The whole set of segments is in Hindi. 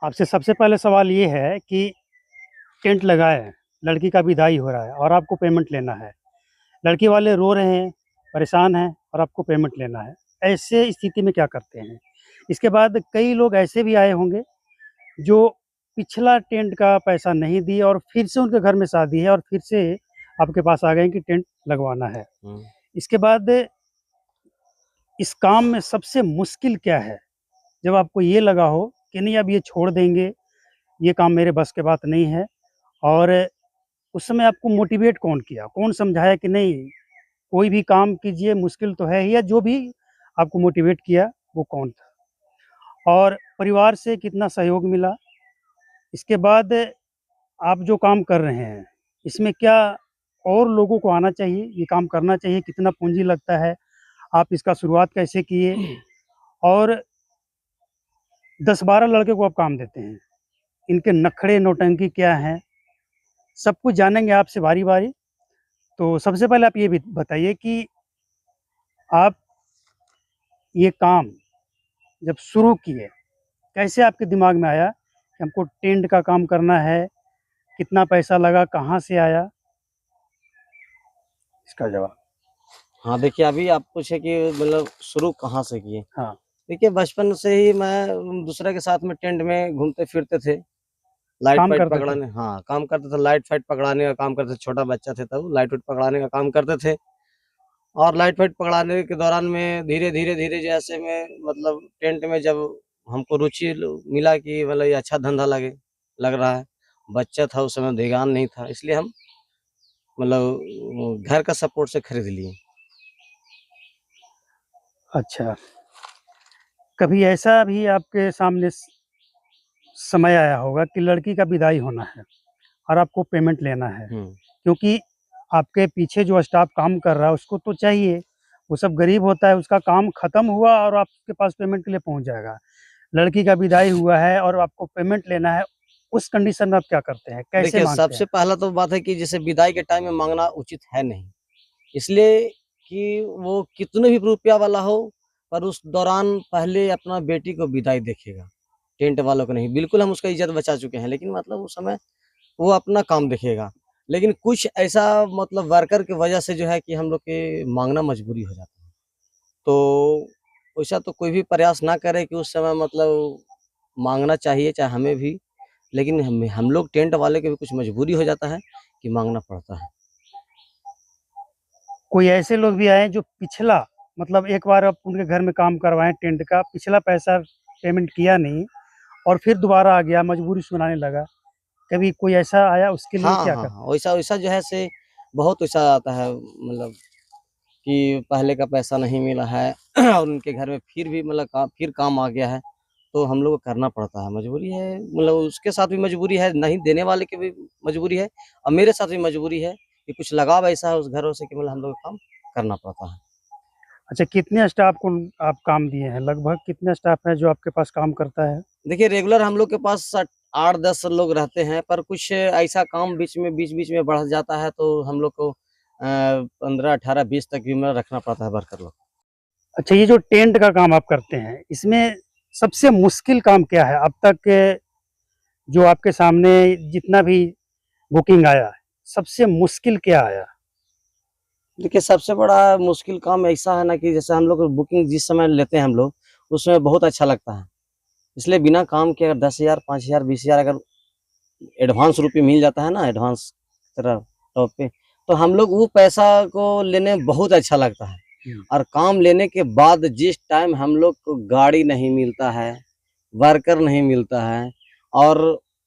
आपसे सबसे पहले सवाल ये है कि टेंट लगाए हैं, लड़की का विदाई हो रहा है और आपको पेमेंट लेना है। लड़की वाले रो रहे हैं, परेशान हैं और आपको पेमेंट लेना है। ऐसे स्थिति में क्या करते हैं? इसके बाद कई लोग ऐसे भी आए होंगे जो पिछला टेंट का पैसा नहीं दिए और फिर से उनके घर में शादी है और फिर से आपके पास आ गए कि टेंट लगवाना है। इसके बाद इस काम में सबसे मुश्किल क्या है? जब आपको ये लगा हो कि नहीं अब ये छोड़ देंगे, ये काम मेरे बस के बात नहीं है, और उस समय आपको मोटिवेट कौन किया? कौन समझाया कि नहीं कोई भी काम कीजिए, मुश्किल तो है ही, या जो भी आपको मोटिवेट किया वो कौन था? और परिवार से कितना सहयोग मिला? इसके बाद आप जो काम कर रहे हैं, इसमें क्या और लोगों को आना चाहिए, ये काम करना चाहिए? कितना पूँजी लगता है? आप इसका शुरुआत कैसे किए? और 10-12 लड़के को आप काम देते हैं, इनके नखरे नौटंकी क्या हैं? सब कुछ जानेंगे आपसे बारी-बारी। तो सबसे पहले आप ये भी बताइए कि आप ये काम जब शुरू किए, कैसे आपके दिमाग में आया कि हमको टेंट का काम करना है? कितना पैसा लगा? कहाँ से आया? इसका जवाब। हाँ, देखिए अभी आप पूछे कि मतलब शुरू कहाँ से किए? हाँ। देखिए बचपन से ही मैं दूसरे के साथ में टेंट में घूमते-फिरते थे। लाइट काम फाइट करते थे? पकड़ाने, हाँ, काम करते थे, लाइट फाइट पकड़ाने का काम करते थे, छोटा बच्चा थे तब, लाइट वाइट पकड़ाने का काम करते थे। और लाइट फाइट पकड़ाने के दौरान में धीरे-धीरे जैसे मैं मतलब टेंट में जब हमको रुचि मिला कि मतलब ये अच्छा धंधा लग रहा है। बच्चा था उस समय, ध्यान नहीं था, इसलिए हम मतलब घर का सपोर्ट से खरीद लिए। अच्छा। कभी ऐसा भी आपके सामने समय आया होगा कि लड़की का विदाई होना है और आपको पेमेंट लेना है, क्योंकि आपके पीछे जो स्टाफ काम कर रहा है उसको तो चाहिए, वो सब गरीब होता है, उसका काम खत्म हुआ और आपके पास पेमेंट के लिए पहुंच जाएगा। लड़की का विदाई हुआ है और आपको पेमेंट लेना है, उस कंडीशन में आप क्या करते हैं? कैसे देखिए, मांगते सबसे हैं? पहला तो बात है कि जैसे विदाई के टाइम में माँगना उचित है नहीं। इसलिए कि वो कितने भी रुपया वाला हो, पर उस दौरान पहले अपना बेटी को विदाई देखेगा, टेंट वालों को नहीं। बिल्कुल हम उसका इज़्ज़त बचा चुके हैं, लेकिन मतलब उस समय वो अपना काम देखेगा। लेकिन कुछ ऐसा मतलब वर्कर की वजह से जो है कि हम लोग के माँगना मजबूरी हो जाता है। तो वैसा तो कोई भी प्रयास ना करे कि उस समय मतलब माँगना चाहिए, चाहे हमें भी, लेकिन हम लोग टेंट वाले की भी कुछ मजबूरी हो जाता है कि माँगना पड़ता है। कोई ऐसे लोग भी आए जो पिछला, मतलब एक बार आप उनके घर में काम करवाएँ टेंट का, पिछला पैसा पेमेंट किया नहीं और फिर दोबारा आ गया, मजबूरी सुनाने लगा। कभी कोई ऐसा आया, उसके लिए हाँ, क्या हाँ, करते हाँ, हैं? वैसा वैसा जो है से बहुत वैसा आता है मतलब कि पहले का पैसा नहीं मिला है और उनके घर में फिर भी मतलब फिर काम आ गया है, तो हम लोग को करना पड़ता है, मजबूरी है। मतलब उसके साथ भी मजबूरी है, नहीं देने वाले की भी मजबूरी है और मेरे साथ भी मजबूरी है कि कुछ लगाव ऐसा है उस घरों से कि मतलब हम लोग को काम करना पड़ता है। अच्छा, कितने स्टाफ को आप काम दिए हैं? लगभग कितने स्टाफ है जो आपके पास काम करता है? देखिए रेगुलर हम लोग के पास 8-10 लोग रहते हैं, पर कुछ ऐसा काम बीच-बीच में बढ़ जाता है तो हम लोग को 15, 18, 20 तक भी मतलब रखना पड़ता है वर्कर लोग। अच्छा, ये जो टेंट का काम आप करते हैं, इसमें सबसे मुश्किल काम क्या है? अब तक जो आपके सामने जितना भी बुकिंग आया है, सबसे मुश्किल क्या आया? देखिए सबसे बड़ा मुश्किल काम ऐसा है ना कि जैसे हम लोग बुकिंग जिस समय लेते हैं हम लोग, उसमें बहुत अच्छा लगता है। इसलिए बिना काम के अगर 10,000, 5,000, 20,000 अगर एडवांस रुपए मिल जाता है ना, एडवांस तरह तौर पे, तो हम लोग वो पैसा को लेने में बहुत अच्छा लगता है। और काम लेने के बाद जिस टाइम हम लोग को गाड़ी नहीं मिलता है, वर्कर नहीं मिलता है और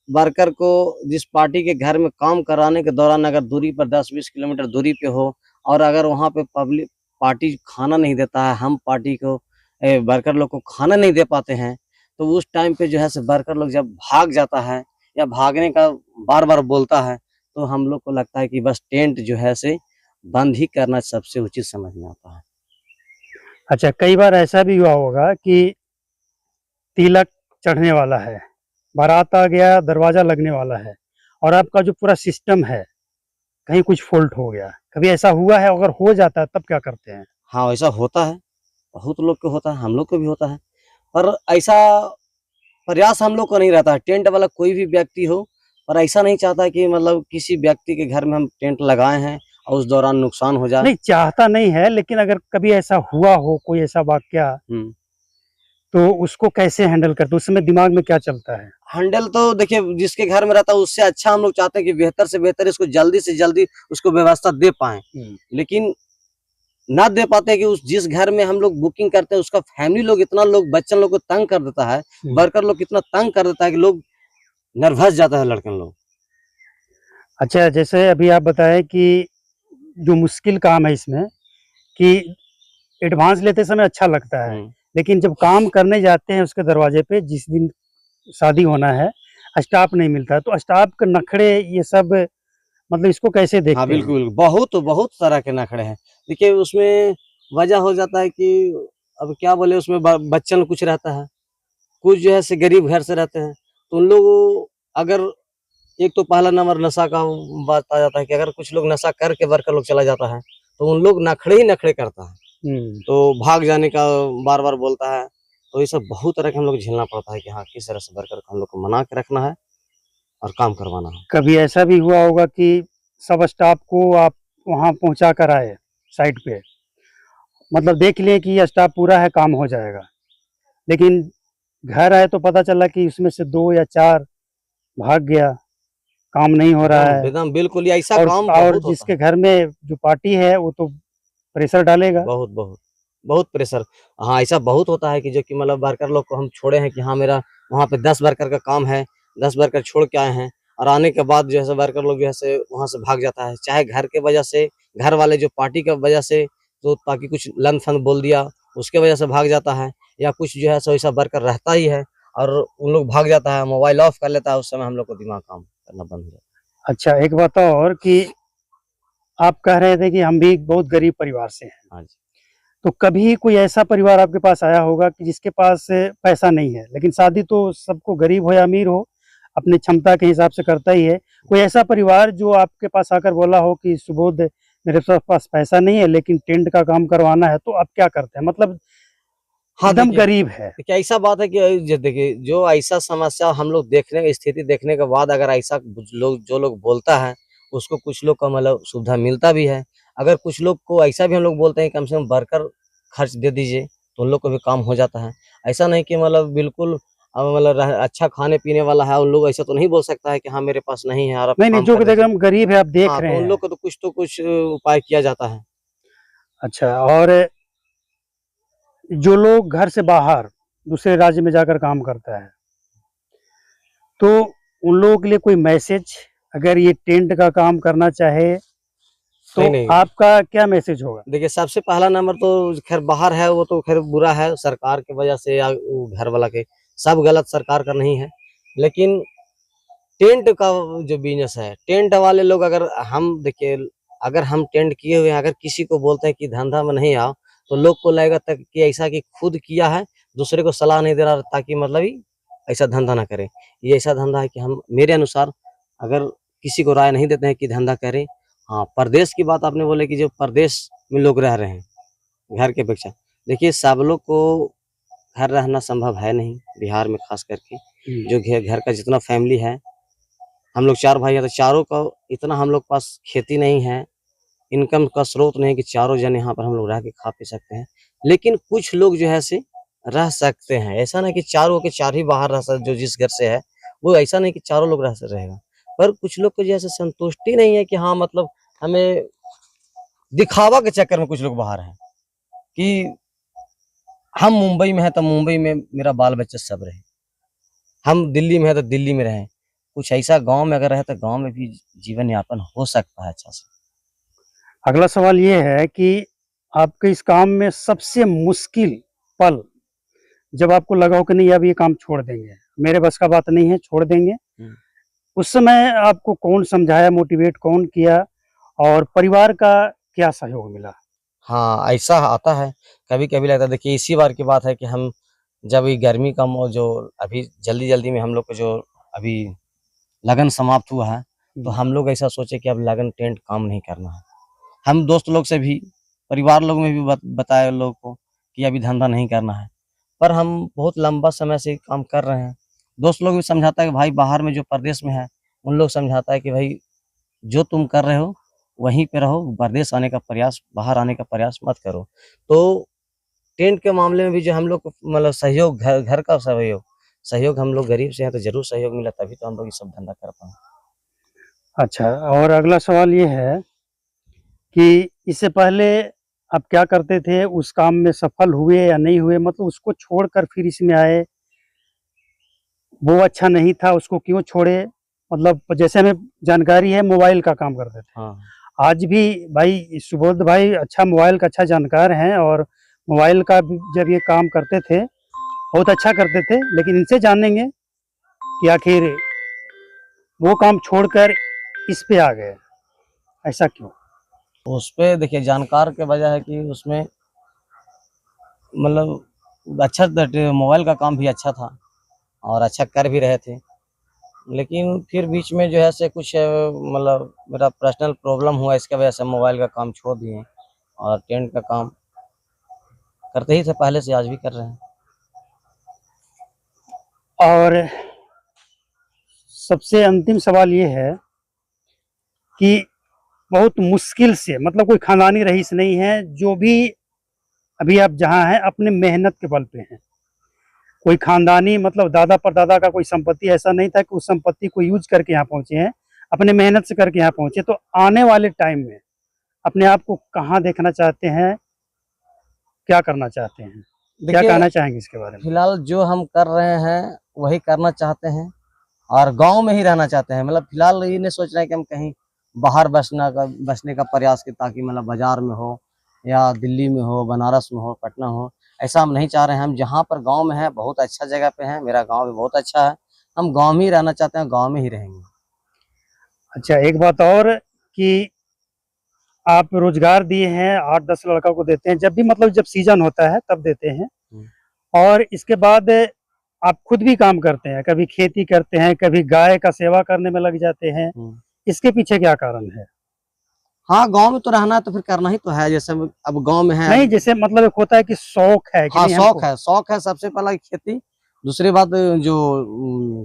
वर्कर को जिस पार्टी के घर में काम कराने के दौरान अगर दूरी पर 10-20 किलोमीटर दूरी पे हो और अगर वहाँ पे पब्लिक पार्टी खाना नहीं देता है, हम पार्टी को वर्कर लोग को खाना नहीं दे पाते हैं, तो उस टाइम पे जो है से वर्कर लोग जब भाग जाता है या भागने का बार-बार बोलता है, तो हम लोग को लगता है कि बस टेंट जो है से बंद ही करना सबसे उचित समझ में आता है। अच्छा, कई बार ऐसा भी हुआ होगा कि तिलक चढ़ने वाला है, बारात आ गया, दरवाज़ा लगने वाला है और आपका जो पूरा सिस्टम है, कहीं कुछ फ़ॉल्ट हो गया। कभी ऐसा हुआ है? अगर हो जाता है तब क्या करते हैं? हाँ, वैसा होता है, बहुत लोग को होता है, हम लोग को भी होता है। पर ऐसा प्रयास हम लोग का नहीं रहता है, टेंट वाला कोई भी व्यक्ति हो, पर ऐसा नहीं चाहता कि मतलब किसी व्यक्ति के घर में हम टेंट लगाए हैं और उस दौरान नुकसान हो जाए। नहीं चाहता नहीं है, लेकिन अगर कभी ऐसा हुआ हो, कोई ऐसा वाकया, तो उसको कैसे हैंडल करते, उस समय दिमाग में क्या चलता है? हैंडल तो देखिए जिसके घर में रहता है उससे अच्छा हम लोग चाहते हैं कि बेहतर से बेहतर इसको जल्दी से जल्दी उसको व्यवस्था दे पाए, लेकिन ना दे पाते कि उस जिस घर में हम लोग बुकिंग करते हैं उसका फैमिली लोग इतना लोग बच्चन लोग को तंग कर देता है, वर्कर लोग कितना तंग कर देता है कि लोग नर्वस जाता है लड़कन लोग। अच्छा, जैसे अभी आप बताएं कि जो मुश्किल काम है इसमें कि एडवांस लेते समय अच्छा लगता है, लेकिन जब काम करने जाते हैं उसके दरवाजे पे, जिस दिन शादी होना है, स्टाफ नहीं मिलता है, तो स्टाफ के नखरे ये सब, मतलब इसको कैसे देखते हाँ हैं? बिल्कुल, बहुत बहुत तरह के नखरे हैं। देखिए उसमें वजह हो जाता है कि अब क्या बोले, उसमें बच्चन कुछ रहता है, कुछ जो है से गरीब घर से रहते हैं, तो उन लोग अगर एक तो पहला नंबर नशा का बात आ जाता है कि अगर कुछ लोग नशा करके वर्कर लोग चला जाता है तो उन लोग नखरे ही नखरे करता है, तो भाग जाने का बार बार बोलता है, तो ये सब बहुत तरह के हम लोग झेलना पड़ता है कि हाँ किस तरह से वर्कर को हम लोग को मना के रखना है और काम करवाना है। कभी ऐसा भी हुआ होगा कि सब स्टाफ को आप वहाँ पहुँचा कर आए साइट पे, मतलब देख लिए कि ये स्टाफ पूरा है, काम हो जाएगा, लेकिन घर आए तो पता चला कि उसमें से 2 या 4 भाग गया, काम नहीं हो रहा है, एकदम बिल्कुल ऐसा और काम और बहुत होता जिसके है। घर में जो पार्टी है वो तो प्रेशर डालेगा। बहुत बहुत बहुत प्रेशर। हाँ ऐसा बहुत होता है कि जो कि मतलब वर्कर लोग को हम छोड़े हैं कि हाँ मेरा वहाँ पे 10 वर्कर का काम है, 10 वर्कर छोड़ के आए हैं, और आने के बाद जो है वर्कर लोग जो है वहाँ से भाग जाता है, चाहे घर के वजह से, घर वाले जो पार्टी की वजह से, तो ताकि कुछ लन फन बोल दिया उसके वजह से भाग जाता है, या कुछ जो है सो ऐसा वर्कर रहता ही है और उन लोग भाग जाता है, मोबाइल ऑफ कर लेता है, उस समय हम लोग को दिमाग काम करना बंद हो जाता है। अच्छा, एक बात और कि आप कह रहे थे कि हम भी बहुत गरीब परिवार से हैं, हाँ जी। तो कभी कोई ऐसा परिवार आपके पास आया होगा कि जिसके पास पैसा नहीं है, लेकिन शादी तो सबको, गरीब हो या अमीर हो, अपनी क्षमता के हिसाब से करता ही है, कोई ऐसा परिवार जो आपके पास आकर बोला हो कि सुबोध मेरे पास पैसा नहीं है लेकिन टेंट का काम करवाना है, तो आप क्या करते हैं? मतलब हाँ एकदम देखिए, गरीब है। देखिए ऐसा बात है कि देखिए जो ऐसा समस्या हम लोग देखने की स्थिति देखने के बाद अगर ऐसा लोग जो लोग बोलता है उसको कुछ लोग का मतलब सुविधा मिलता भी है, अगर कुछ लोग को ऐसा भी हम लोग बोलते हैं कम से कम वर्कर खर्च दे दीजिए तो उन लोग को भी काम हो जाता है। ऐसा नहीं कि मतलब बिल्कुल मतलब अच्छा खाने पीने वाला है, उन लोग ऐसा तो नहीं बोल सकता है कि हाँ मेरे पास नहीं है और आप नहीं, नहीं, काम जो कर दीजिए। एकदम गरीब है आप देख हाँ रहे तो उन हैं। लोग को तो कुछ उपाय किया जाता है। अच्छा, और जो लोग घर से बाहर दूसरे राज्य में जाकर काम करता है, तो उन लोगों के लिए कोई मैसेज, अगर ये टेंट का काम करना चाहे तो नहीं नहीं, आपका क्या मैसेज होगा? देखिए सबसे पहला नंबर तो खैर बाहर है वो तो खैर बुरा है सरकार की वजह से या वो घर वाला के, सब गलत सरकार का नहीं है, लेकिन टेंट का जो बिजनेस है, टेंट वाले लोग अगर हम देखिए अगर हम टेंट किए हुए हैं, अगर किसी को बोलते हैं कि धंधा में नहीं आओ तो लोग को लगेगा तक कि ऐसा कि खुद किया है, दूसरे को सलाह नहीं दे रहा ताकि मतलब ही ऐसा धंधा ना करे। ये ऐसा धंधा है कि हम मेरे अनुसार अगर किसी को राय नहीं देते हैं कि धंधा करें। हाँ परदेश की बात आपने बोले कि जो परदेश में लोग रह रहे हैं घर के अपेक्षा, देखिए सब लोग को घर रहना संभव है नहीं बिहार में, खास करके जो घर का जितना फैमिली है, हम लोग 4 भाई हैं तो चारों का इतना हम लोग पास खेती नहीं है, इनकम का स्रोत नहीं कि चारों जन यहाँ पर हम लोग रह के खा पी सकते हैं, लेकिन कुछ लोग जो है से रह सकते हैं, ऐसा नहीं कि चारों के चार ही बाहर रह सकते, जो जिस घर से है वो ऐसा नहीं कि चारों लोग रहेगा, पर कुछ लोग को जैसे संतुष्टि नहीं है कि हाँ मतलब हमें दिखावा के चक्कर में कुछ लोग बाहर हैं कि हम मुंबई में हैं तो मुंबई में मेरा बाल बच्चा सब रहे, हम दिल्ली में है तो दिल्ली में रहें, कुछ ऐसा गाँव में अगर रहे तो गाँव में भी जीवन यापन हो सकता है अच्छा से। अगला सवाल ये है कि आपके इस काम में सबसे मुश्किल पल, जब आपको लगा हो कि नहीं अब ये काम छोड़ देंगे, मेरे बस का बात नहीं है, छोड़ देंगे, उस समय आपको कौन समझाया, मोटिवेट कौन किया, और परिवार का क्या सहयोग मिला? हाँ, ऐसा आता है, कभी-कभी लगता है, देखिए इसी बार की बात है कि हम जब ये गर्मी का जो अभी जल्दी-जल्दी में हम लोग को जो अभी लगन समाप्त हुआ है, तो हम लोग ऐसा सोचे कि अब लगन टेंट काम नहीं करना है। हम दोस्त लोग से भी, परिवार लोग में भी बताया उन लोग को कि अभी धंधा नहीं करना है, पर हम बहुत लंबा समय से काम कर रहे हैं, दोस्त लोग भी समझाता है कि भाई बाहर में जो प्रदेश में है उन लोग समझाता है कि भाई जो तुम कर रहे हो वहीं पे रहो, प्रदेश आने का प्रयास, बाहर आने का प्रयास मत करो। तो टेंट के मामले में भी जो हम लोग को मतलब सहयोग, घर का सहयोग हम लोग गरीब से हैं तो जरूर सहयोग मिला, तभी तो हम लोग ये सब धंधा कर पाए। अच्छा, और अगला सवाल ये है कि इससे पहले आप क्या करते थे? उस काम में सफल हुए या नहीं हुए? मतलब उसको छोड़कर फिर इसमें आए, वो अच्छा नहीं था, उसको क्यों छोड़े? मतलब जैसे हमें जानकारी है मोबाइल का काम करते थे। हाँ। आज भी भाई सुबोध भाई अच्छा मोबाइल का अच्छा जानकार हैं और मोबाइल का भी जब ये काम करते थे, बहुत अच्छा करते थे। लेकिन इनसे जानेंगे कि आखिर वो काम छोड़कर इस पे आ गए, ऐसा क्यों? उस पे देखिए जानकार के वजह है कि उसमें मतलब अच्छा मोबाइल का काम भी अच्छा था और अच्छा कर भी रहे थे। लेकिन फिर बीच में जो है से कुछ मतलब मेरा पर्सनल प्रॉब्लम हुआ, इसके वजह से मोबाइल का काम छोड़ दिए और टेंट का काम करते ही थे पहले से, आज भी कर रहे हैं। और सबसे अंतिम सवाल ये है कि बहुत मुश्किल से, मतलब कोई खानदानी रईस नहीं है, जो भी अभी आप जहाँ हैं अपने मेहनत के बल पे हैं। कोई खानदानी मतलब दादा परदादा का कोई संपत्ति ऐसा नहीं था कि उस संपत्ति को यूज करके यहाँ पहुंचे हैं, अपने मेहनत से करके यहाँ पहुंचे। तो आने वाले टाइम में अपने आप को कहाँ देखना चाहते हैं, क्या करना चाहते हैं, क्या देखिए कहना चाहेंगे इसके बारे में? फिलहाल जो हम कर रहे हैं वही करना चाहते हैं और गांव में ही रहना चाहते हैं। मतलब फिलहाल ये नहीं सोच रहे हैं कि हम कहीं बाहर बसने का प्रयास की, ताकि मतलब बाजार में हो या दिल्ली में हो, बनारस में हो, पटना हो, ऐसा हम नहीं चाह रहे हैं। हम जहाँ पर गांव में है बहुत अच्छा जगह पे है, मेरा गांव भी बहुत अच्छा है, हम गांव में ही रहना चाहते हैं, गांव में ही रहेंगे। अच्छा, एक बात और कि आप रोजगार दिए हैं, 8-10 लड़का को देते हैं, जब भी मतलब जब सीजन होता है तब देते हैं, और इसके बाद आप खुद भी काम करते हैं, कभी खेती करते हैं, कभी गाय का सेवा करने में लग जाते हैं। इसके पीछे क्या कारण है? हाँ, गांव में तो रहना है तो फिर करना ही तो है। जैसे अब गांव में है, नहीं, जैसे मतलब एक होता है कि शौक है कि हाँ नहीं शौक हमको? है, शौक है सबसे पहला खेती, दूसरी बात जो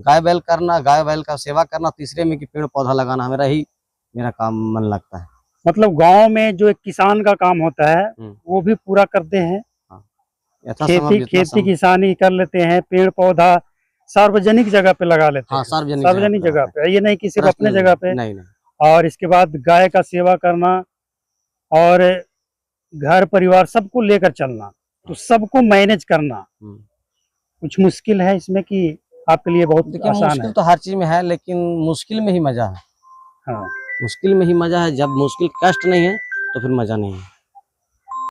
गाय बैल करना, गाय बैल का सेवा करना, तीसरे में कि पेड़ पौधा लगाना, मेरा काम मन लगता है। मतलब गांव में जो एक किसान का काम होता है वो भी पूरा करते हैं, यथासंभव जितना खेती किसानी कर लेते हैं, पेड़ पौधा सार्वजनिक जगह पे लगा लेते हाँ, हैं, सार्वजनिक सार्वजनिक जगह पे, ये नहीं कि सिर्फ अपने जगह पे। नहीं। और इसके बाद गाय का सेवा करना और घर परिवार सबको लेकर चलना, तो सबको मैनेज करना कुछ मुश्किल है इसमें कि आपके लिए बहुत देखिए आसान मुश्किल है? तो हर चीज में है, लेकिन मुश्किल में ही मजा है। हाँ। मुश्किल में ही मजा है, जब मुश्किल कष्ट नहीं है तो फिर मजा नहीं है।